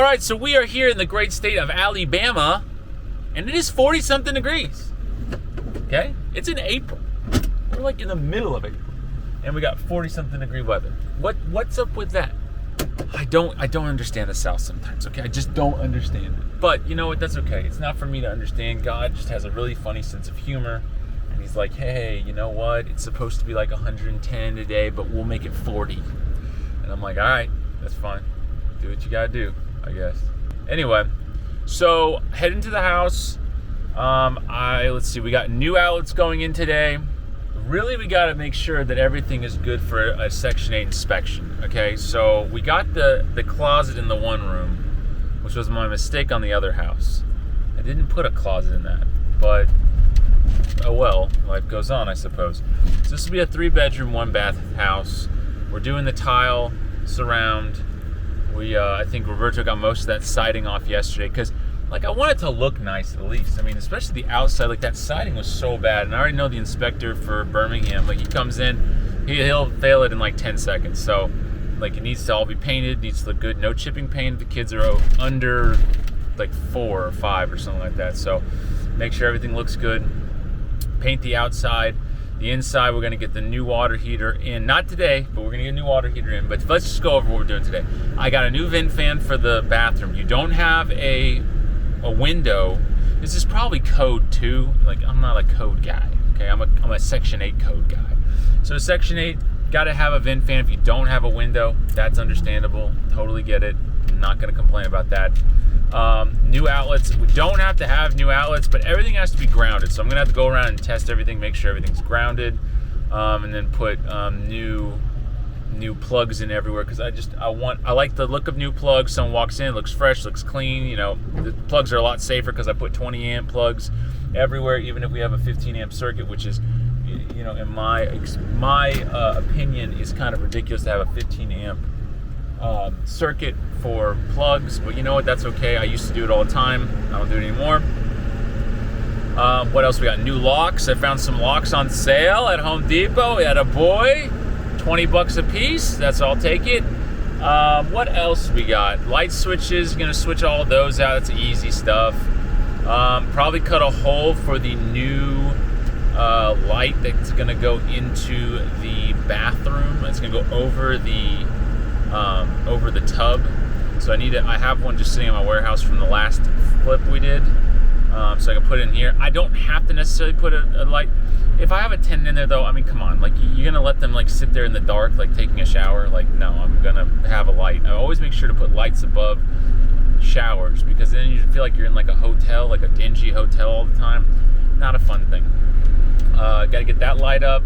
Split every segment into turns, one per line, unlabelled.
All right, so we are here in the great state of Alabama, and it is 40-something degrees. Okay? It's in April. We're like in the middle of April, and we got 40-something degree weather. What's up with that? I don't understand the South sometimes, okay? I just don't understand it. But you know what? That's okay. It's not for me to understand. God just has a really funny sense of humor, and he's like, hey, you know what? It's supposed to be like 110 today, but we'll make it 40. And I'm like, all right, that's fine. Do what you gotta do, I guess. Anyway, so heading to the house. Let's see, we got new outlets going in today. Really, we got to make sure that everything is good for a Section 8 inspection, okay? So we got the closet in the one room, which was my mistake on the other house. I didn't put a closet in that, but oh well, life goes on, I suppose. So this will be a 3-bedroom, 1-bath house. We're doing the tile surround. I think Roberto got most of that siding off yesterday because, like, I want it to look nice at least. I mean, especially the outside. Like, that siding was so bad. And I already know the inspector for Birmingham. Like, he comes in, he'll fail it in like 10 seconds. So, like, it needs to all be painted, needs to look good. No chipping paint. The kids are under, like, 4 or 5 or something like that. So, make sure everything looks good. Paint the outside. The inside, we're going to get the new water heater in. Not today, but we're going to get a new water heater in. But let's just go over what we're doing today. I got a new vent fan for the bathroom. You don't have a window. This is probably code 2. Like, I'm not a code guy, okay? I'm a Section 8 code guy. So Section 8, got to have a vent fan. If you don't have a window, that's understandable. Totally get it. I'm not going to complain about that. New outlets. We don't have to have new outlets, but everything has to be grounded. So I'm going to have to go around and test everything, make sure everything's grounded, and then put new plugs in everywhere because I like the look of new plugs. Someone walks in, looks fresh, looks clean. You know, the plugs are a lot safer because I put 20 amp plugs everywhere, even if we have a 15 amp circuit, which is, you know, in my opinion, is kind of ridiculous to have a 15 amp circuit for plugs. But you know what? That's okay. I used to do it all the time. I don't do it anymore. What else we got? New locks. I found some locks on sale at Home Depot. At a boy. $20 a piece. That's all. I'll take it. What else we got? Light switches. Gonna switch all of those out. That's easy stuff. Probably cut a hole for the new light that's gonna go into the bathroom. It's gonna go over the tub. So I have one just sitting in my warehouse from the last flip we did. So I can put it in here. I don't have to necessarily put a light. If I have a tenant in there, though, I mean, come on. Like, you're going to let them, like, sit there in the dark, like, taking a shower? Like, no, I'm going to have a light. I always make sure to put lights above showers because then you feel like you're in, like, a hotel, like a dingy hotel all the time. Not a fun thing. Got to get that light up.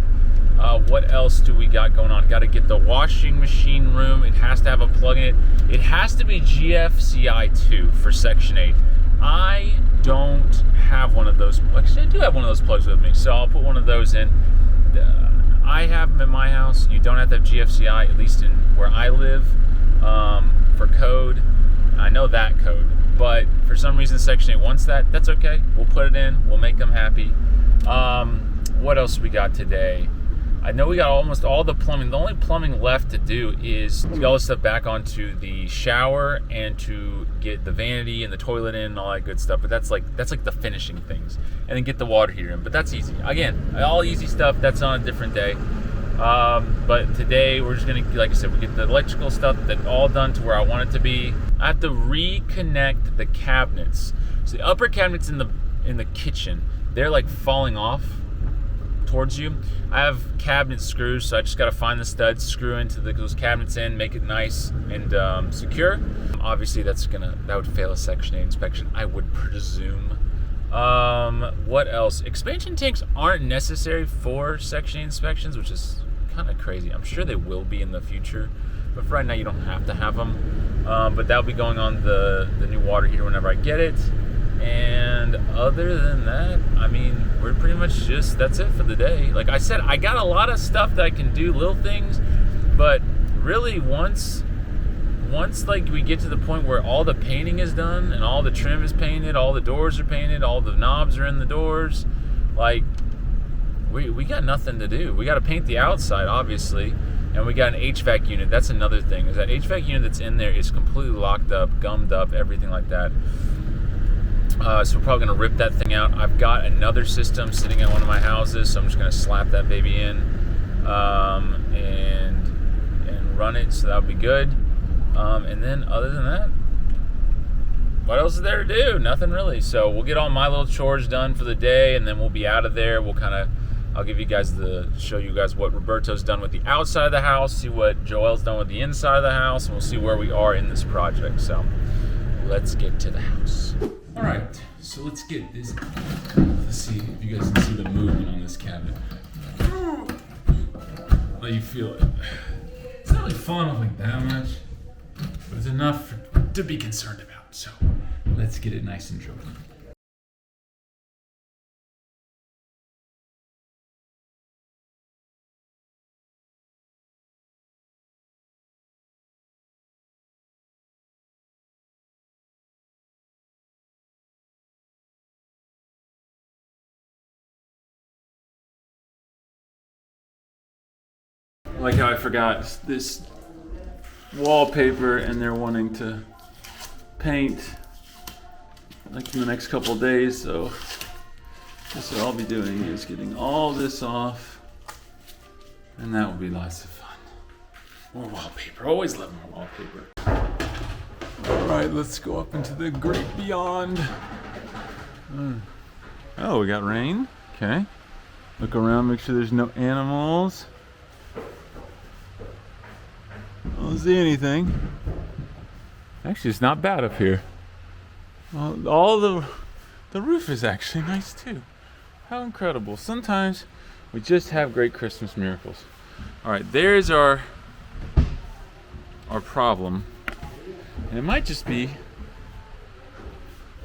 What else do we got going on? Got to get the washing machine room. It has to have a plug in it. It has to be GFCI 2 for Section 8. I don't have one of those. Actually, I do have one of those plugs with me, so I'll put one of those in. I have them in my house. You don't have to have GFCI, at least in where I live, for code. I know that code, but for some reason Section 8 wants that. That's okay. We'll put it in. We'll make them happy. What else we got today? I know we got almost all the plumbing. The only plumbing left to do is to get all this stuff back onto the shower and to get the vanity and the toilet in and all that good stuff. But that's like the finishing things. And then get the water heater in. But that's easy. Again, all easy stuff. That's on a different day. But today we're just gonna, like I said, we get the electrical stuff that all done to where I want it to be. I have to reconnect the cabinets. So the upper cabinets in the kitchen, they're like falling off towards you. I have cabinet screws, so I just got to find the studs, screw into those cabinets in, make it nice and secure. Obviously, that would fail a Section 8 inspection, I would presume. What else? Expansion tanks aren't necessary for Section 8 inspections, which is kind of crazy. I'm sure they will be in the future, but for right now, you don't have to have them. But that'll be going on the new water heater whenever I get it. And other than that, I mean, we're pretty much that's it for the day. Like I said, I got a lot of stuff that I can do, little things, but really once like we get to the point where all the painting is done and all the trim is painted, all the doors are painted, all the knobs are in the doors, like we got nothing to do. We got to paint the outside, obviously. And we got an HVAC unit. That's another thing, is that HVAC unit that's in there is completely locked up, gummed up, everything like that. So we're probably gonna rip that thing out. I've got another system sitting at one of my houses, so I'm just gonna slap that baby in and run it, so that'll be good. And then other than that, what else is there to do? Nothing really. So we'll get all my little chores done for the day, and then we'll be out of there. I'll give you guys show you guys what Roberto's done with the outside of the house, see what Joel's done with the inside of the house, and we'll see where we are in this project. So let's get to the house. All right, so let's get this. Let's see if you guys can see the movement on this cabinet. How you feel it? It's not really falling off like that much, but it's enough to be concerned about. So let's get it nice and dry. Like how I forgot this wallpaper, and they're wanting to paint like in the next couple of days, so that's what I'll be doing, is getting all this off, and that will be lots of fun. More wallpaper. Always love more wallpaper. All right, let's go up into the great beyond. Oh, we got rain. Okay. Look around, make sure there's no animals. I don't see anything. Actually, it's not bad up here. Well, all the roof is actually nice too. How incredible. Sometimes we just have great Christmas miracles. All right, there's our problem. And it might just be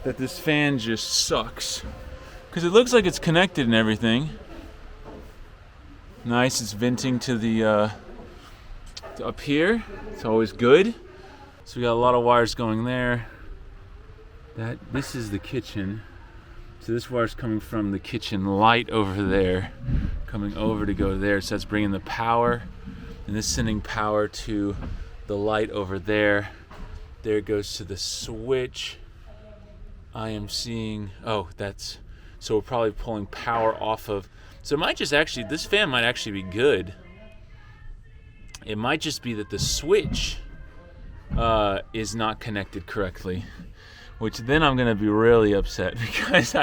that this fan just sucks, because it looks like it's connected and everything. Nice, it's venting to the up here. It's always good. So we got a lot of wires going there. This is the kitchen. So this wire's coming from the kitchen light over there, coming over to go there. So that's bringing the power, and this sending power to the light over there. There it goes to the switch. I am seeing, so we're probably pulling power off of, so it might just actually, this fan might actually be good. It might just be that the switch is not connected correctly, which then I'm gonna be really upset, because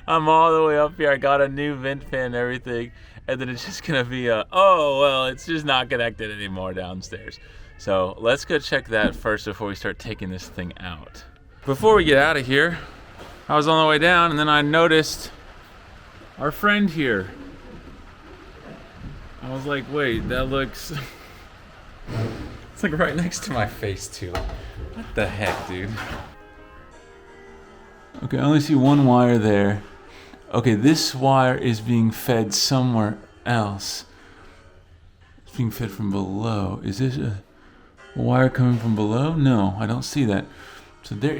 I'm all the way up here. I got a new vent fan and everything, and then it's just gonna be it's just not connected anymore downstairs. So let's go check that first before we start taking this thing out. Before we get out of here, I was on the way down, and then I noticed our friend here. I was like, wait, that looks it's like right next to my face too. What the heck, dude? Okay, I only see one wire there. Okay, this wire is being fed somewhere else. It's being fed from below. Is this a wire coming from below? No, I don't see that. So we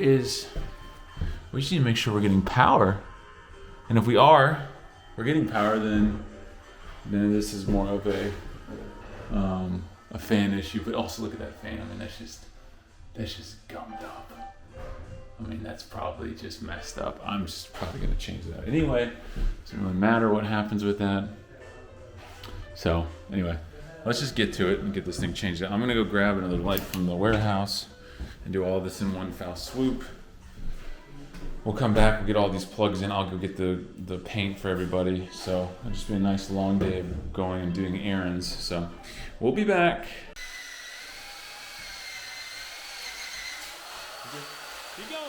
just need to make sure we're getting power. And if we're getting power, then this is more of a fan issue. But also look at that fan. I mean, that's just gummed up. I mean, that's probably just messed up. I'm just probably gonna change that anyway. It doesn't really matter what happens with that. So anyway, let's just get to it and get this thing changed out. I'm gonna go grab another light from the warehouse and do all this in one foul swoop. We'll come back, we'll get all these plugs in. I'll go get the paint for everybody. So it'll just be a nice long day of going and doing errands. So we'll be back. Keep going.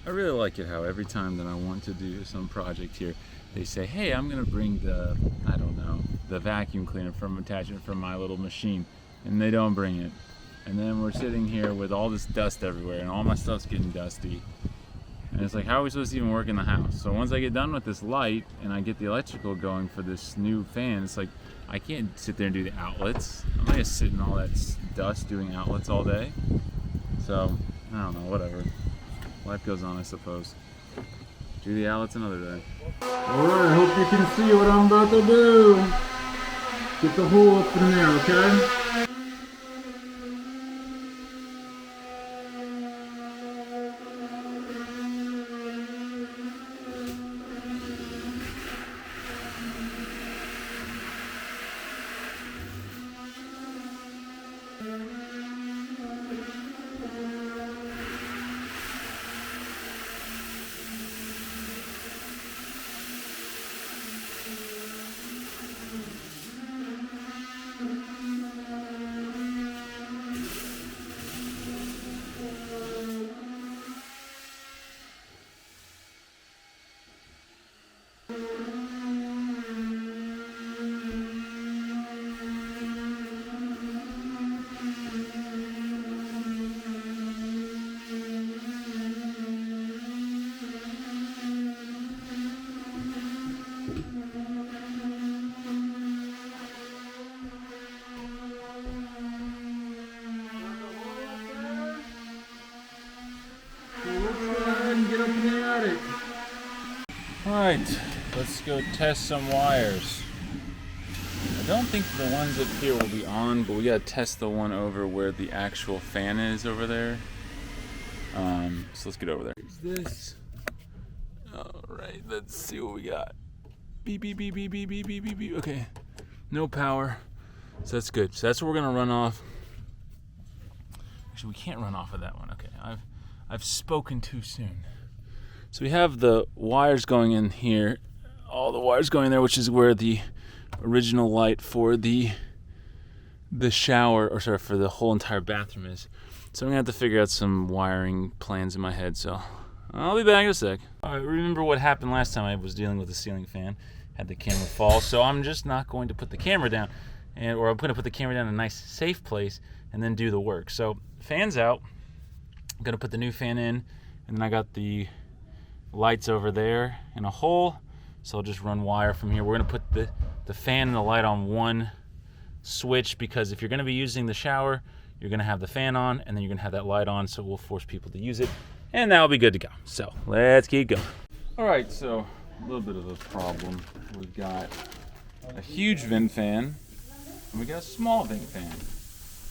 I really like it how every time that I want to do some project here, they say, hey, I'm gonna bring the vacuum cleaner attachment from my little machine. And they don't bring it. And then we're sitting here with all this dust everywhere, and all my stuff's getting dusty. And it's like, how are we supposed to even work in the house? So once I get done with this light and I get the electrical going for this new fan, it's like, I can't sit there and do the outlets. I'm not gonna sit in all that dust doing outlets all day. So, I don't know, whatever. Life goes on, I suppose. Do the outlets another day.
Alright, I hope you can see what I'm about to do. Get the hole up in there, okay?
Alright, let's go test some wires. I don't think the ones up here will be on, but we gotta test the one over where the actual fan is over there. So let's get over there. Here's this. Alright, let's see what we got. Beep, beep, beep, beep, beep, beep, beep, beep, beep. Okay, no power. So that's good. So that's what we're gonna run off. Actually, we can't run off of that one. Okay, I've spoken too soon. So we have the wires going in here, all the wires going there, which is where the original light for the shower, or sorry, for the whole entire bathroom is. So I'm gonna have to figure out some wiring plans in my head. So I'll be back in a sec. All right, remember what happened last time I was dealing with the ceiling fan? Had the camera fall. So I'm just not going to put the camera down, or I'm gonna put the camera down in a nice, safe place and then do the work. So fan's out. I'm gonna put the new fan in, and then I got the lights over there in a hole, so I'll just run wire from here. We're gonna put the fan and the light on one switch, because if you're gonna be using the shower, you're gonna have the fan on and then you're gonna have that light on, so we'll force people to use it, and that'll be good to go. So let's keep going. All right, so a little bit of a problem. We've got a huge vent fan and we got a small vent fan,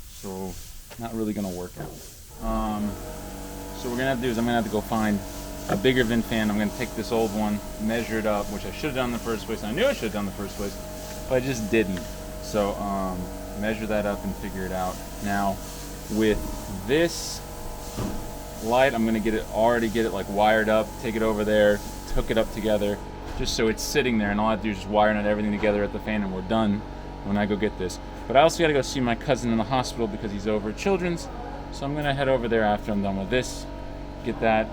so not really gonna work out. So what we're gonna have to do is I'm gonna have to go find a bigger vent fan. I'm going to take this old one, measure it up, which I should have done in the first place. I knew I should have done in the first place, but I just didn't. So measure that up and figure it out. Now with this light, I'm going to already get it like wired up, take it over there, hook it up together, just so it's sitting there, and all I have to do is just wire it everything together at the fan, and we're done when I go get this. But I also got to go see my cousin in the hospital because he's over at Children's, so I'm going to head over there after I'm done with this, get that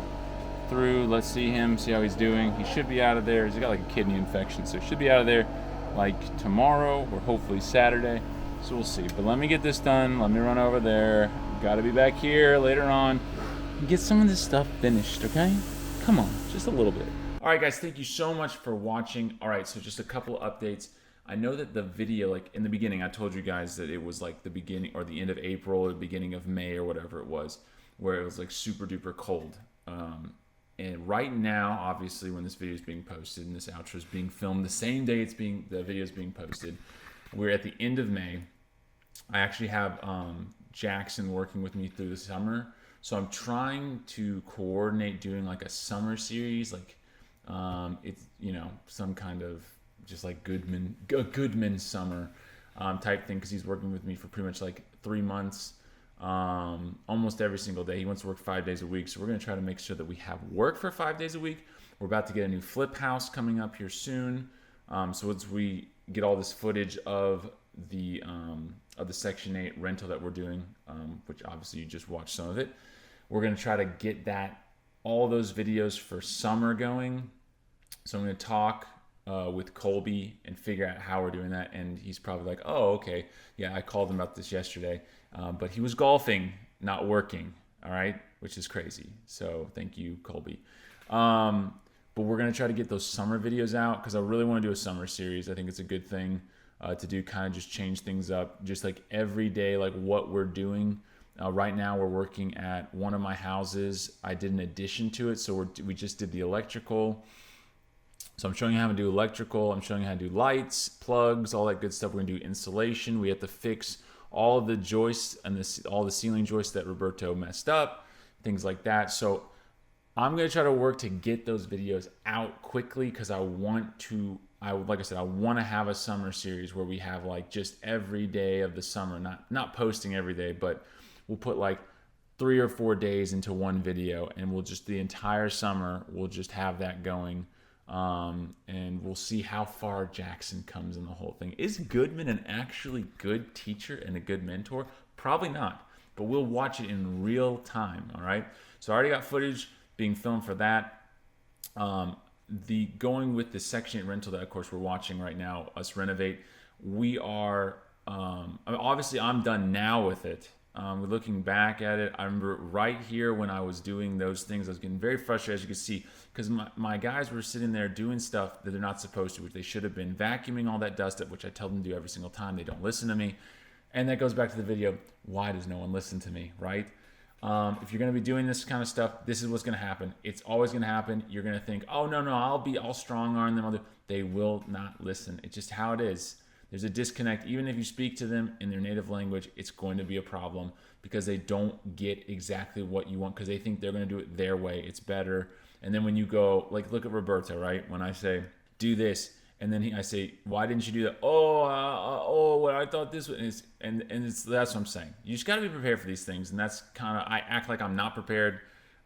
through. Let's see him, see how he's doing. He should be out of there. He's got like a kidney infection, so he should be out of there like tomorrow or hopefully Saturday, so we'll see. But let me get this done, let me run over there. Gotta be back here later on and get some of this stuff finished, okay? Come on, just a little bit. All right guys, thank you so much for watching. All right, so just a couple of updates. I know that the video, like in the beginning, I told you guys that it was like the beginning or the end of April or the beginning of May or whatever it was, where it was like super duper cold. And right now, obviously, when this video is being posted and this outro is being filmed, the same day the video is being posted, we're at the end of May. I actually have Jackson working with me through the summer, so I'm trying to coordinate doing like a summer series, like it's some kind of just like Goodman summer type thing, because he's working with me for pretty much like 3 months. Almost every single day. He wants to work 5 days a week, so we're going to try to make sure that we have work for 5 days a week. We're about to get a new flip house coming up here soon, so once we get all this footage of the Section 8 rental that we're doing, which obviously you just watched some of it, we're going to try to get all those videos for summer going. So I'm going to talk with Colby and figure out how we're doing that, and he's probably like, oh, okay, yeah, I called him about this yesterday. But he was golfing, not working, all right, which is crazy. So thank you, Colby. But we're going to try to get those summer videos out, because I really want to do a summer series. I think it's a good thing to do, kind of just change things up, just like every day, like what we're doing. Right now we're working at one of my houses. I did an addition to it, so we just did the electrical. So I'm showing you how to do electrical. I'm showing you how to do lights, plugs, all that good stuff. We're gonna do insulation. We have to fix all of the joists and all the ceiling joists that Roberto messed up, things like that. So I'm gonna try to work to get those videos out quickly because I want to. Like I said, I want to have a summer series where we have like just every day of the summer, not posting every day, but we'll put like 3 or 4 days into one video, and we'll just the entire summer we'll just have that going. And we'll see how far Jackson comes in the whole thing. Is Goodman an actually good teacher and a good mentor? Probably not, but we'll watch it in real time. All right. So I already got footage being filmed for that. The going with the Section 8 rental that of course we're watching right now, us renovate. We are obviously I'm done now with it. We're looking back at it. I remember right here when I was doing those things, I was getting very frustrated, as you can see, because my guys were sitting there doing stuff that they're not supposed to, which they should have been vacuuming all that dust up, which I tell them to do every single time. They don't listen to me. And that goes back to the video, why does no one listen to me, right? If you're going to be doing this kind of stuff, this is what's going to happen. It's always going to happen. You're going to think, oh, no, I'll strong arm them. They will not listen. It's just how it is. There's a disconnect. Even if you speak to them in their native language, it's going to be a problem because they don't get exactly what you want because they think they're going to do it their way. It's better. And then when you go, like, look at Roberto, right? When I say, do this, and then I say, why didn't you do that? Well, I thought this was, that's what I'm saying. You just got to be prepared for these things. And that's kind of, I act like I'm not prepared.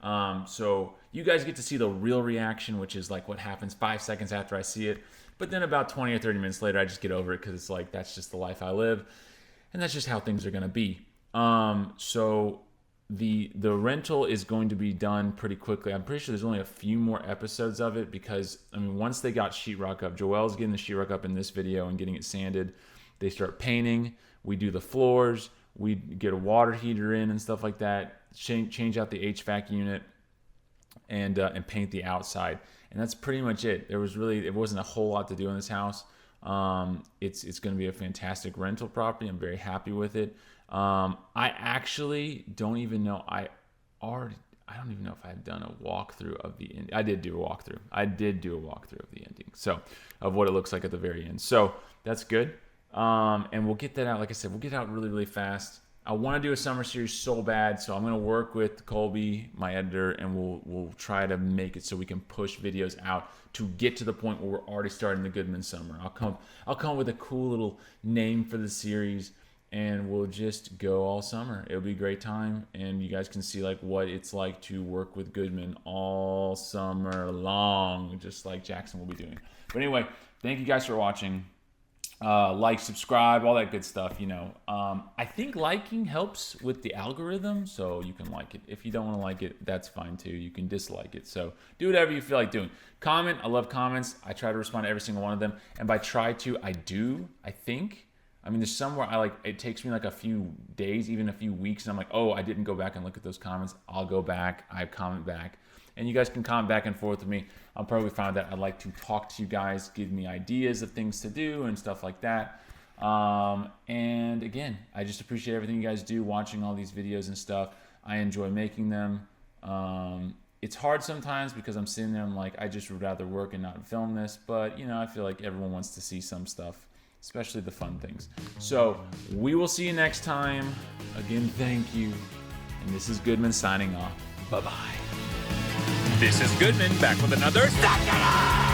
So you guys get to see the real reaction, which is like what happens 5 seconds after I see it. But then about 20 or 30 minutes later, I just get over it because it's like, that's just the life I live. And that's just how things are going to be. So the rental is going to be done pretty quickly. I'm pretty sure there's only a few more episodes of it because, I mean, once they got sheetrock up, Joel's getting the sheetrock up in this video and getting it sanded. They start painting. We do the floors. We get a water heater in and stuff like that. Change out the HVAC unit and paint the outside. And that's pretty much it. There wasn't a whole lot to do in this house. It's going to be a fantastic rental property. I'm very happy with it. I actually don't even know. I don't even know if I've done a walkthrough of the ending. I did do a walkthrough. Of the ending. So of what it looks like at the very end. So that's good. And we'll get that out. Like I said, we'll get out really, really fast. I want to do a summer series so bad, so I'm going to work with Colby, my editor, and we'll try to make it so we can push videos out to get to the point where we're already starting the Goodman summer. I'll come with a cool little name for the series, and we'll just go all summer. It'll be a great time, and you guys can see like what it's like to work with Goodman all summer long, just like Jackson will be doing. But anyway, thank you guys for watching. Like, subscribe, all that good stuff, you know. I think liking helps with the algorithm, so you can like it. If you don't want to like it, that's fine too. You can dislike it. So do whatever you feel like doing. Comment. I love comments. I try to respond to every single one of them. And by try to, I do, I think. I mean, there's somewhere it takes me like a few days, even a few weeks, and I'm like, oh, I didn't go back and look at those comments. I'll go back. I comment back. And you guys can comment back and forth with me. I'll probably find that I'd like to talk to you guys, give me ideas of things to do and stuff like that. And again, I just appreciate everything you guys do, watching all these videos and stuff. I enjoy making them. It's hard sometimes because I'm sitting there and like, I just would rather work and not film this. But, you know, I feel like everyone wants to see some stuff, especially the fun things. So we will see you next time. Again, thank you. And this is Goodman signing off. Bye-bye.
This is Goodman back with another Suck It Up!